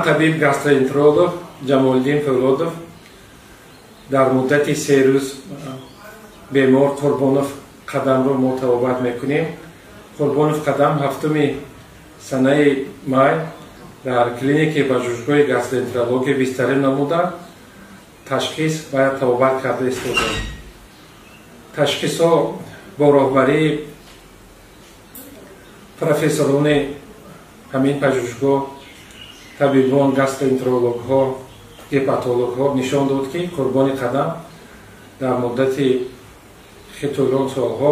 Табиб гастроэнтеролог Ҷамолиддин Фавлодов дар муддати 3 рӯз бемор Қурбонов Қадамро мо табобат мекунем. Қурбонов Қадам 7 санаи май дар клиникаи пажӯҳишгоҳи гастроэнтерология бистарӣ намуда ташхис ва табобат карда истодем. Ташхисҳо бо роҳбарии профессорони ҳамин пажӯҳишгоҳ, табибон, гастроэнтерологҳо, гепатологҳо нишон дод, ки Қурбони Қадам дар муддати хеле солҳо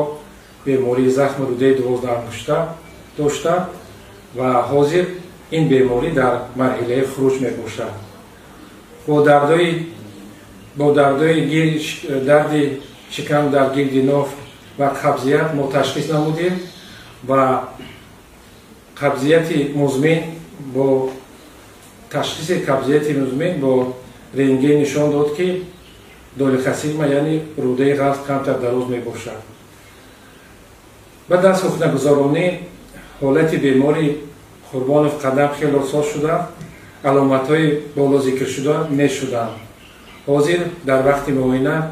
бемории захми рӯдаи 12 дошта ва ҳозир ин беморӣ дар марҳилаи хуруҷ мебошад. Бо дарди шикам дар гирди нов ва қабзият мо ташхис намудем ва қабзияти музмин бо ташхиси қабзияти музмин бо рентген нишон дод, ки долихасигма яъне рӯдаи ғаз камтар дароз мебошад. ба даст ҳукнагузаронӣ ҳолати бемори Қурбонов Қадам хеле осон шуда, аломатҳои боло зикршуда мешуданд. ҳозир дар вақти муоина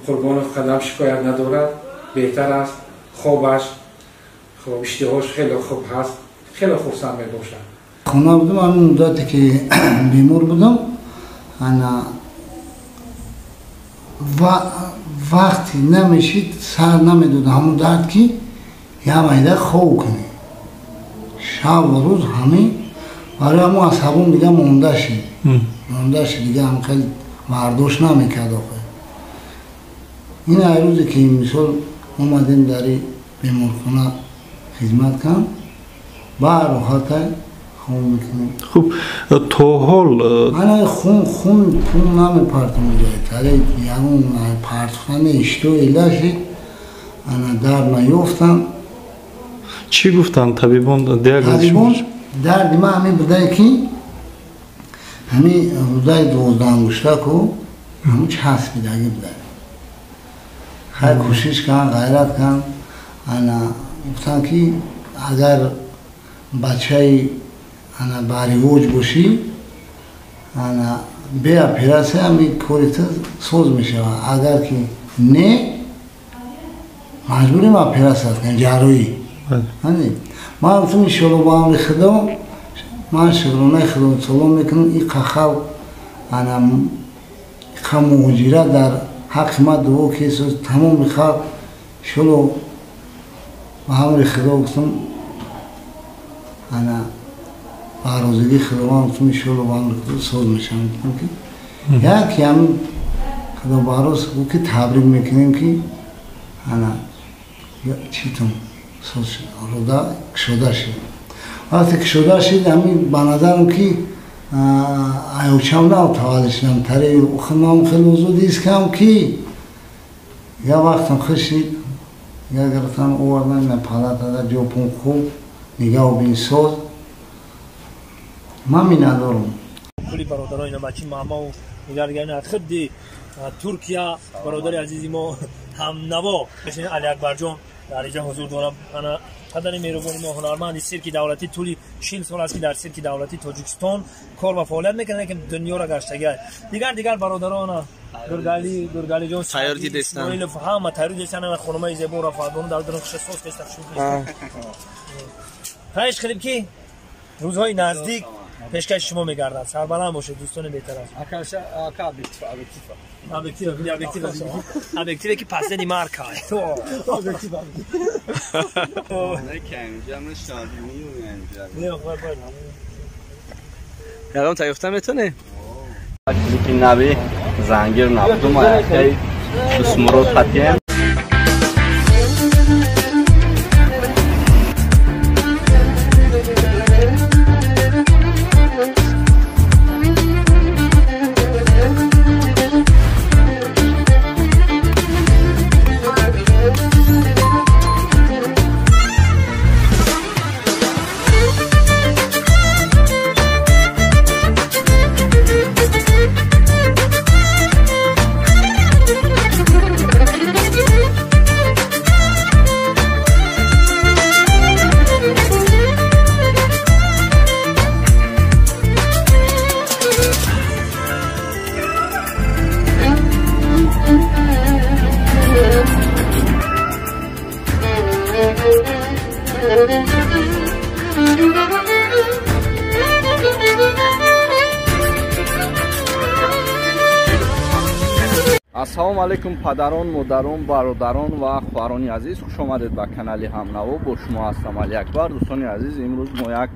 Қурбонов Қадам шикоят надорад, беҳтар аст, хобаш, иштиҳош хеле хуб ҳаст, хеле хурсанд мебошад. Хона будам, ҳамин муддате ки бемор будам, вақти намешид, сар намедод ҳамун дард ки ямайда хоб кунӣ. Шаб ва рӯз ҳамин барои ҳамун асабон дига монда шид, дига ҳам хеле бардошт намекард. ин ай рӯзе ки мисол омадем дари беморхона хизмат кам, ба роҳатай хун мекунем. Хуб, то ҳол ана хун намепартам ҷои таре ягон партхана ишто илаши ана дард наёфтам. чӣ гуфтанд табибон? Табибон дарди ман ҳамин будае ки ҳамин рӯдаи 12 ангуштаку ҳамун часпидагӣ будае. хай кӯшиш кан, ғайрат кан, ана гуфтанд ки агар бачаи ана баривоҷ бошӣ, ана бе операсия ҳамин корита соз мешавад. агар ки не маҷбурем операсия кунем, ҷарроҳӣ. ман гуфтам иншоалло ба амри худо ман шукронаи худо салом мекунам. ин қахал ана қа муҳоҷират дар ҳаққи ман дуо ки тамоми халқ иншоалло ба амри худо гуфтам ана ба розигии худованд гуфтам иншоалло ба амри худо соз мешавам. гуфтам ки яке ҳамин худо барос гуфт ки табрик мекунем ки ана читум соз рода кушода шид. вақте кушода шид ҳамин ба назарам ки аёчам навтаваллид шудам, таре ман хеле озодӣ ҳис кардам ки як вақтам хушид, як гирифтам овардам ин палатада ҷопун хуб нигоҳ бин соз. ман миннатдорам. кули бародарони намачи маъмаву нигаргарини аз худди Туркия бародари азизи мо ҳамнаво Али Акбарҷон дар инҷа ҳузур дорам. ана қадари меҳрубони мо ҳунарманди сирки давлатӣ тӯли 40 сол аст ки дар сирки давлатӣ Тоҷикистон кор ва фаъолият мекунад, ки дунёро гаштагиаст. дигар бародарон Дургалиҷон тайёрӣ дестан ҳама тайёрӣ дестан хонумаи зебо рафаъдон дар дунохиш соз кеста шуд. хайш қилиб ки рӯзҳои наздик пешкаш шумо мегардад. сарбаланд бошед дӯстони беҳтараш. объективе ки последний марка. الان تایفته میتونه کلیپی نبی زنگیر نبودم آیه دسمرود خطیم ассалому алайкум падарон, модарон, бародарон ва хуҳарони азиз, хуш омадед ба канали Ҳамнаво. Бо шумо ҳастам Али Акбар. Дӯстони азиз, имрӯз мо як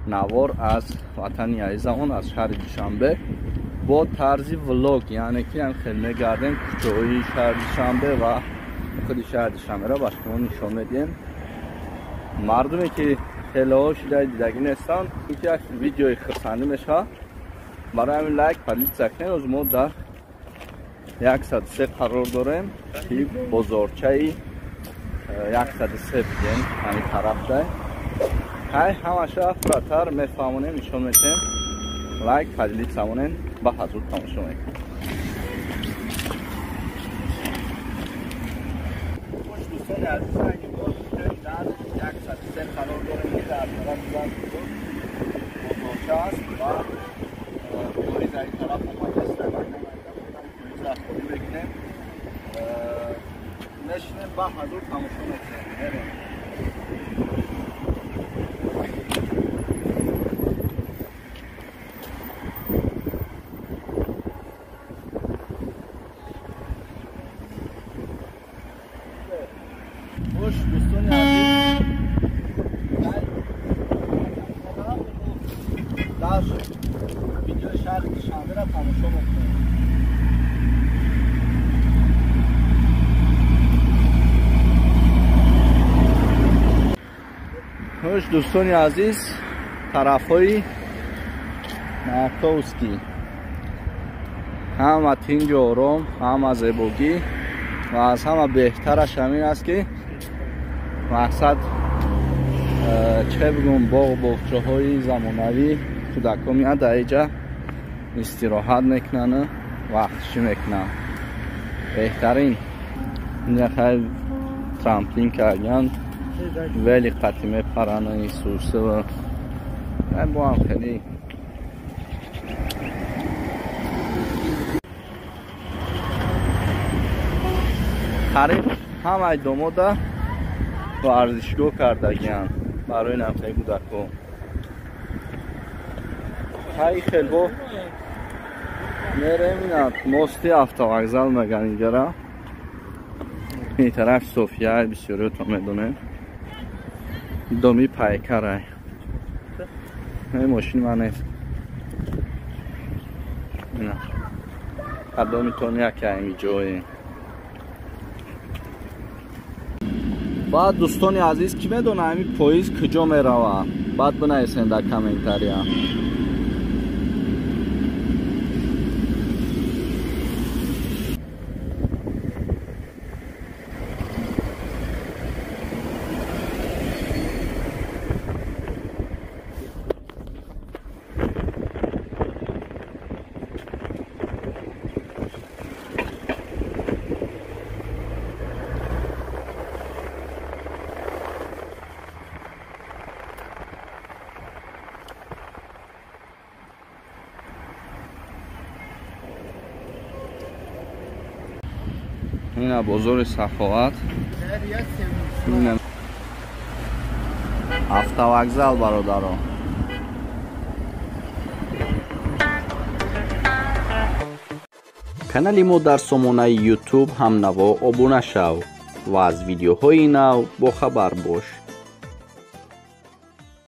навор аз ватани азизамон аз шаҳри Душанбе бо тарзи влог, яъне ки хеле мегардем кӯчаҳои шаҳри Душанбе ва худи шаҳри Душанберо ба шумо нишон медиҳем. Мардуме ки хелеҳо шидаи дидагӣ нестанд, ки як видеои хурсандӣ мешавад, барои ҳамин лайк позитсия кунед. Оз мо дар 103 қарор дорем ки бозорчаи 103 бигем ҳамин тарафда. ҳай ҳамаша фураттар мефаҳмонем, нишон метем. лайк позитсия монен ба ҳазур тамошо мекунем. دوستان عزیز اگه باز کنید در 103 قرار داریم که در طرف بزرچه است و پلیس از این طرف اومد است و پلیس از خودی بگیریم نشینیم با حضور تماشا میکنیم. خوش دوستان عزیز، در ویدیو شهر دشنبه را تماشا میکنید. خوش دوستان عزیز، طرفهای مارکوفسکی هم تنگ و آرام، هم زیبایی و از همه بهترش همین است که مقصد چه بگم باغچه‌های زمانوی کودکان میان در اینجا استراحت میکنن، وقتشی میکنن. بهترین اینجا خیلی ترامپلین کردن، ولی قطعی میپرن این سوسه و من با هم خیلی قریب همه دوموده ورزشگاه کردگیان برای نفعی کودکان. خیلی با میرم این مستی автовокзал میگن اینجا را. این طرف صوفیه بسیاری تو میدونن دومی پیکره. این ماشین من نیست. اینا قدامی تونی که این جایی. بعد دوستان عزیز کی میدونه همین پاییز کجا میروه؟ بعد بنویسین در کامنتاریا. این بازار سخاوت، این автовокзал برادران. канали мо дар сомонаи YouTube Ҳамнаво обуна шав ва аз видеоҳои нав бохабар бош.